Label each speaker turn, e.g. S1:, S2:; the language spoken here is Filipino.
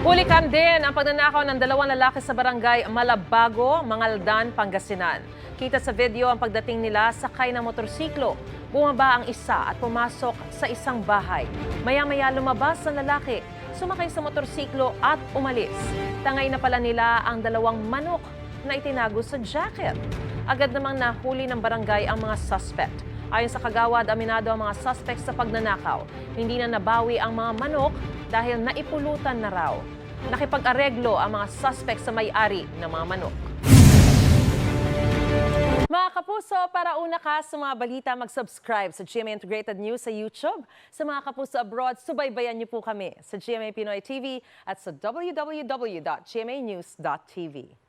S1: Hulikan din ang pagnanakaw ng dalawang lalaki sa barangay Malabago, Mangaldan, Pangasinan. Kita sa video ang pagdating nila sakay ng motorsiklo. Bumaba ang isa at pumasok sa isang bahay. Maya-maya lumabas ang lalaki, sumakay sa motorsiklo at umalis. Tangay na pala nila ang dalawang manok na itinago sa jacket. Agad namang nahuli ng barangay ang mga suspect. Ayon sa kagawad, aminado ang mga suspect sa pagnanakaw. Hindi na nabawi ang mga manok dahil naipulutan na raw. Nakipag-areglo ang mga suspect sa may-ari ng mga manok. Mga kapuso, para una ka sa mga balita, mag-subscribe sa GMA Integrated News sa YouTube. Sa mga kapuso abroad, subaybayan niyo po kami sa GMA Pinoy TV at sa www.gmanews.tv.